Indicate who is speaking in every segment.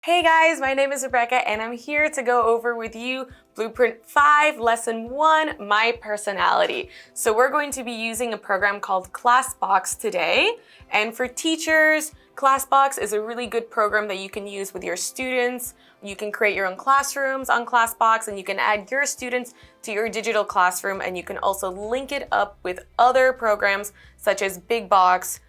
Speaker 1: Hey guys, my name is Rebecca and I'm here to go over with you Blueprint 5, Lesson 1, My Personality. So we're going to be using a program called ClassBox today. And for teachers, ClassBox is a really good program that you can use with your students. You can create your own classrooms on ClassBox and you can add your students to your digital classroom, and you can also link it up with other programs such as BigBox.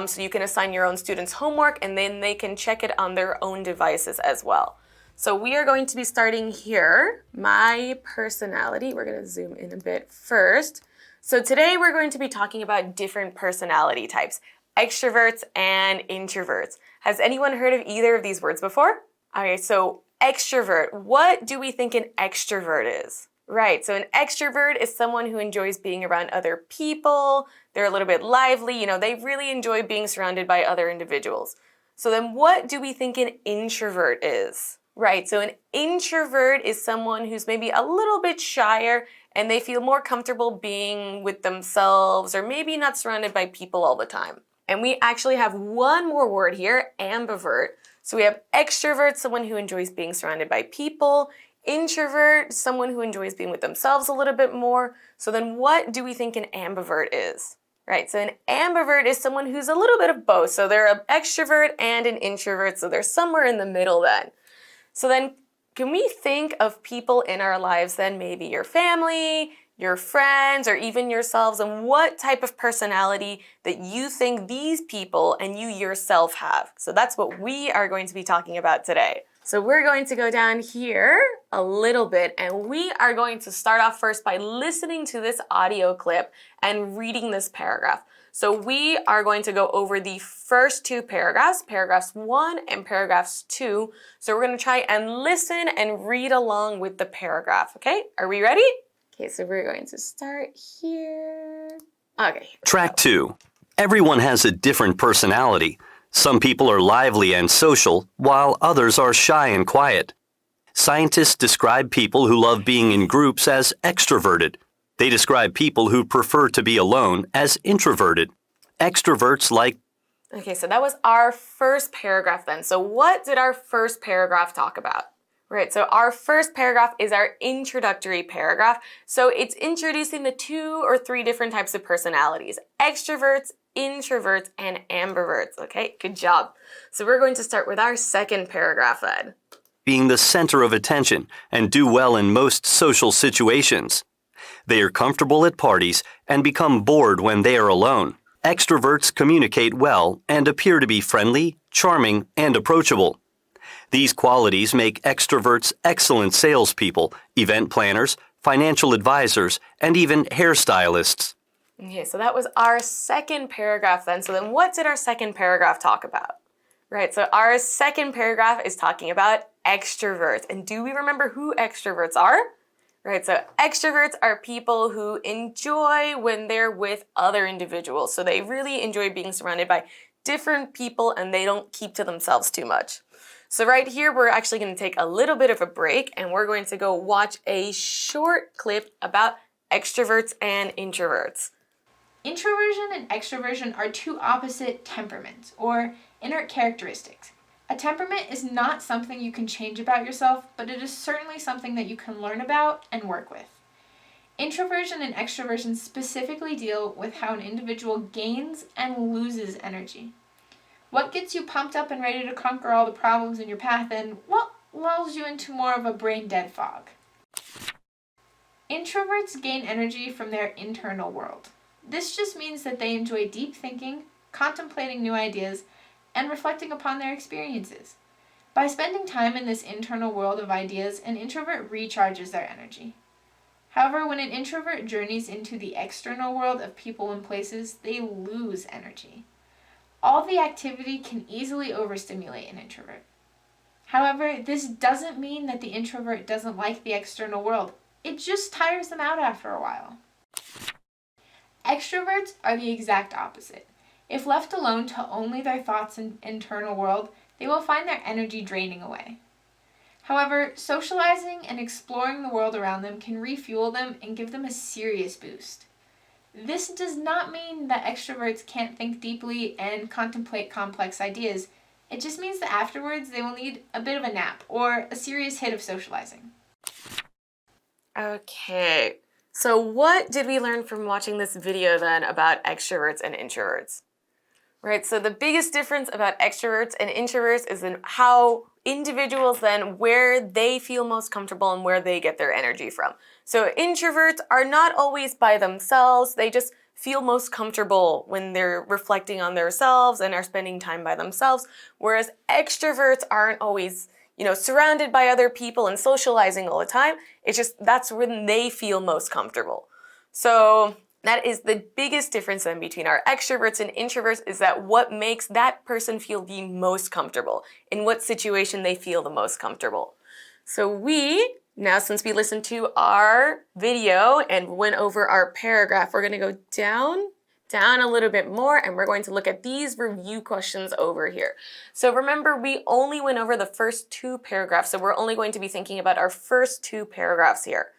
Speaker 1: So you can assign your own students homework and then they can check it on their own devices as well. So we are going to be starting here, My Personality. We're going to zoom in a bit first. So today we're going to be talking about different personality types, extroverts and introverts. Has anyone heard of either of these words before? Okay, so extrovert. What do we think an extrovert is? Right, so an extrovert is someone who enjoys being around other people. They're a little bit lively, they really enjoy being surrounded by other individuals. So then what do we think an introvert is? Right, so an introvert is someone who's maybe a little bit shyer and they feel more comfortable being with themselves or maybe not surrounded by people all the time. And we actually have one more word here, ambivert. So we have extrovert, someone who enjoys being surrounded by people. Introvert, someone who enjoys being with themselves a little bit more. So then what do we think an ambivert is? Right, so an ambivert is someone who's a little bit of both. So they're an extrovert and an introvert, so they're somewhere in the middle then. So then can we think of people in our lives then, maybe your family, your friends, or even yourselves, and what type of personality that you think these people and you yourself have? So that's what we are going to be talking about today. So we're going to go down here a little bit and we are going to start off first by listening to this audio clip and reading this paragraph. So we are going to go over the first two paragraphs, paragraphs 1 and paragraphs 2. So we're going to try and listen and read along with the paragraph, okay? Are we ready? Okay, so we're going to start here. Okay.
Speaker 2: Track 2. Everyone has a different personality. Some people are lively and social, while others are shy and quiet. Scientists describe people who love being in groups as extroverted. They describe people who prefer to be alone as introverted. Extroverts like...
Speaker 1: Okay, so that was our first paragraph then. So what did our first paragraph talk about? Right, so our first paragraph is our introductory paragraph. So it's introducing the 2 or 3 different types of personalities: extroverts, introverts, and ambiverts. Okay, good job. So we're going to start with our second paragraph then.
Speaker 2: Being the center of attention and do well in most social situations. They are comfortable at parties and become bored when they are alone. Extroverts communicate well and appear to be friendly, charming, and approachable. These qualities make extroverts excellent salespeople, event planners, financial advisors, and even hairstylists.
Speaker 1: Okay, so that was our second paragraph then. So then what did our second paragraph talk about? Right, so our second paragraph is talking about extroverts. And do we remember who extroverts are? Right, so extroverts are people who enjoy when they're with other individuals. So they really enjoy being surrounded by different people and they don't keep to themselves too much. So right here, we're actually going to take a little bit of a break and we're going to go watch a short clip about extroverts and introverts.
Speaker 3: Introversion and extroversion are two opposite temperaments, or inherent characteristics. A temperament is not something you can change about yourself, but it is certainly something that you can learn about and work with. Introversion and extroversion specifically deal with how an individual gains and loses energy. What gets you pumped up and ready to conquer all the problems in your path and what lulls you into more of a brain-dead fog? Introverts gain energy from their internal world. This just means that they enjoy deep thinking, contemplating new ideas, and reflecting upon their experiences. By spending time in this internal world of ideas, an introvert recharges their energy. However, when an introvert journeys into the external world of people and places, they lose energy. All the activity can easily overstimulate an introvert. However, this doesn't mean that the introvert doesn't like the external world. It just tires them out after a while. Extroverts are the exact opposite. If left alone to only their thoughts and internal world, they will find their energy draining away. However, socializing and exploring the world around them can refuel them and give them a serious boost. This does not mean that extroverts can't think deeply and contemplate complex ideas. It just means that afterwards they will need a bit of a nap or a serious hit of socializing.
Speaker 1: Okay, so what did we learn from watching this video then about extroverts and introverts? Right, so the biggest difference about extroverts and introverts is in how individuals then, where they feel most comfortable and where they get their energy from. So introverts are not always by themselves, they just feel most comfortable when they're reflecting on themselves and are spending time by themselves, whereas extroverts aren't always, surrounded by other people and socializing all the time. It's just that's when they feel most comfortable. So that is the biggest difference then between our extroverts and introverts, is that what makes that person feel the most comfortable, in what situation they feel the most comfortable. So now since we listened to our video and went over our paragraph, we're going to go down a little bit more, and we're going to look at these review questions over here. So remember, we only went over the first 2 paragraphs, so we're only going to be thinking about our first 2 paragraphs here.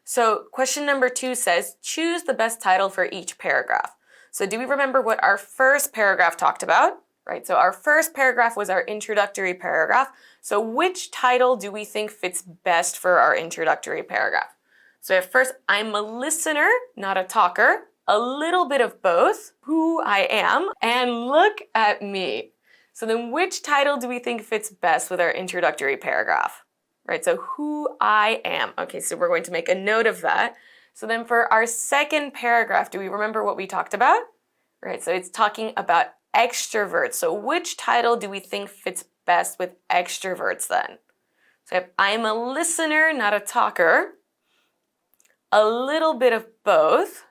Speaker 1: So question number 2 says, choose the best title for each paragraph. So do we remember what our first paragraph talked about? Right, so our first paragraph was our introductory paragraph. So which title do we think fits best for our introductory paragraph? So at first, I'm a listener, not a talker, a little bit of both, who I am, and look at me. So then which title do we think fits best with our introductory paragraph? Right, so who I am. Okay, so we're going to make a note of that. So then for our second paragraph, do we remember what we talked about? Right, so it's talking about extroverts. So which title do we think fits best with extroverts then? So if I'm a listener, not a talker, a little bit of both,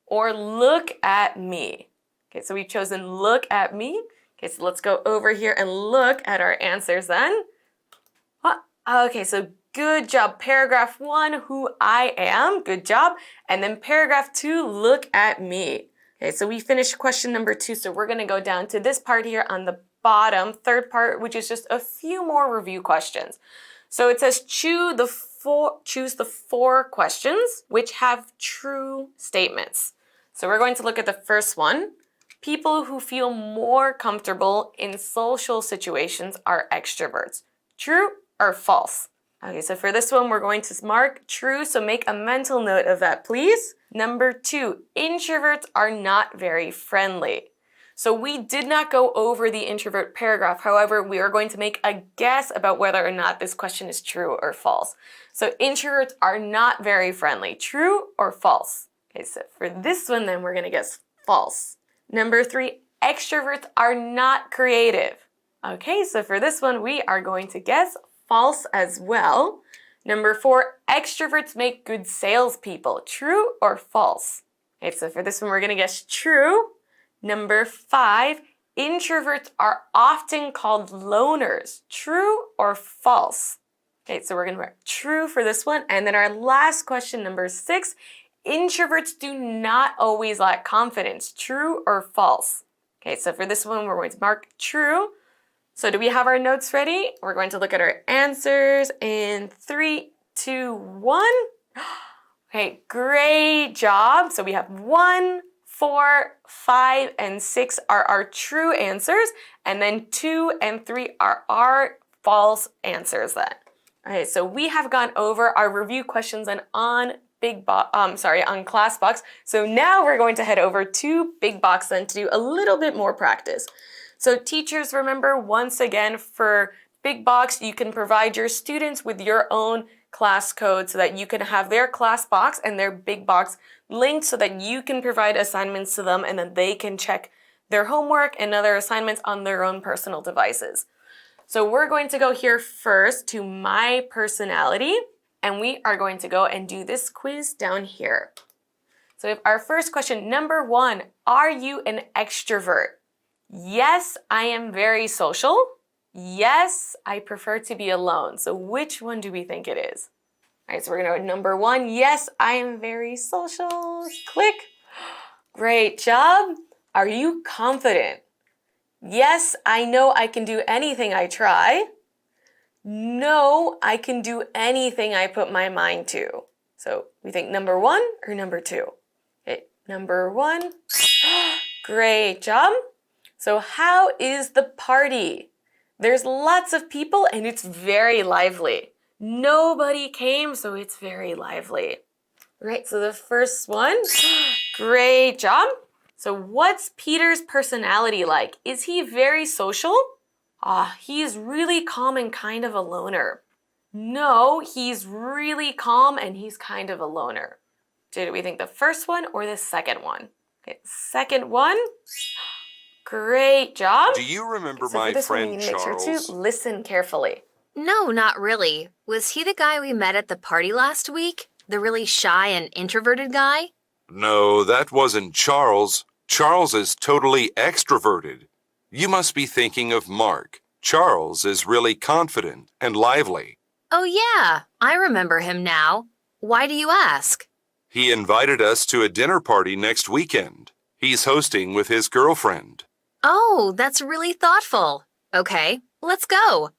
Speaker 1: or look at me. Okay, so we've chosen look at me. Okay, so let's go over here and look at our answers then. Okay, so good job. Paragraph 1, who I am, good job. And then paragraph 2, look at me. Okay, so we finished question number 2, so we're gonna go down to this part here on the bottom, third part, which is just a few more review questions. So it says choose the 4 questions which have true statements. So we're going to look at the first one. People who feel more comfortable in social situations are extroverts. True or false? Okay, so for this one, we're going to mark true, so make a mental note of that, please. Number 2, introverts are not very friendly. So we did not go over the introvert paragraph. However, we are going to make a guess about whether or not this question is true or false. So introverts are not very friendly. True or false? Okay, so for this one, then we're going to guess false. Number 3, extroverts are not creative. Okay, so for this one, we are going to guess false as well. Number 4, extroverts make good salespeople. True or false? Okay, so for this one, we're going to guess true. Number 5, introverts are often called loners. True or false? Okay, so we're going to mark true for this one. And then our last question, number 6, introverts do not always lack confidence. True or false? Okay, so for this one, we're going to mark true. So do we have our notes ready? We're going to look at our answers in 3, 2, 1. Okay, great job. So we have 1, 4, 5, and 6 are our true answers, and then 2 and 3 are our false answers then. Okay, so we have gone over our review questions and on ClassBox. So now we're going to head over to Big Box then to do a little bit more practice. So teachers, remember, once again, for Big Box, you can provide your students with your own class code so that you can have their ClassBox and their Big Box linked so that you can provide assignments to them and then they can check their homework and other assignments on their own personal devices. So we're going to go here first to My Personality, and we are going to go and do this quiz down here. So if our first question, number 1, are you an extrovert? Yes, I am very social. Yes, I prefer to be alone. So which one do we think it is? All right, so we're going to go number 1. Yes, I am very social. Click. Great job. Are you confident? Yes, I know I can do anything I try. No, I can do anything I put my mind to. So we think number 1 or number 2? Okay, number 1. Great job. So how is the party? There's lots of people and it's very lively. Nobody came, so it's very lively. Right, so the first one, great job. So what's Peter's personality like? Is he very social? He's really calm and kind of a loner. No, he's really calm and he's kind of a loner. Did we think the first one or the second one? Okay, second one. Great job.
Speaker 4: Do you remember
Speaker 1: So
Speaker 4: my
Speaker 1: for this one,
Speaker 4: friend
Speaker 1: you need to make sure
Speaker 4: Charles?
Speaker 1: to listen carefully.
Speaker 5: No, not really. Was he the guy we met at the party last week? The really shy and introverted guy?
Speaker 4: No, that wasn't Charles. Charles is totally extroverted. You must be thinking of Mark. Charles is really confident and lively.
Speaker 5: Oh, yeah, I remember him now. Why do you ask?
Speaker 4: He invited us to a dinner party next weekend. He's hosting with his girlfriend.
Speaker 5: Oh, that's really thoughtful. Okay, let's go.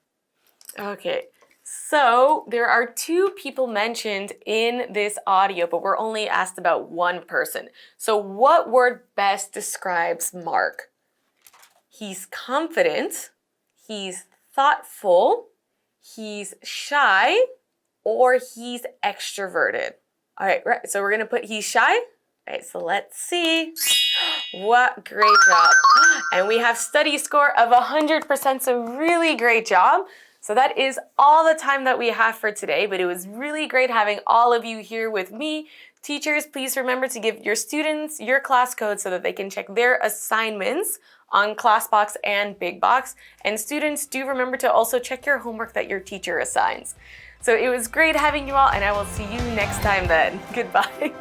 Speaker 1: Okay, so there are 2 people mentioned in this audio, but we're only asked about one person. So what word best describes Mark? He's confident, he's thoughtful, he's shy, or he's extroverted. All right, so we're gonna put he's shy. All right, so let's see. What great job. And we have study score of 100%, so really great job. So that is all the time that we have for today, but it was really great having all of you here with me. Teachers, please remember to give your students your class code so that they can check their assignments on ClassBox and Big Box. And students, do remember to also check your homework that your teacher assigns. So it was great having you all, and I will see you next time then. Goodbye.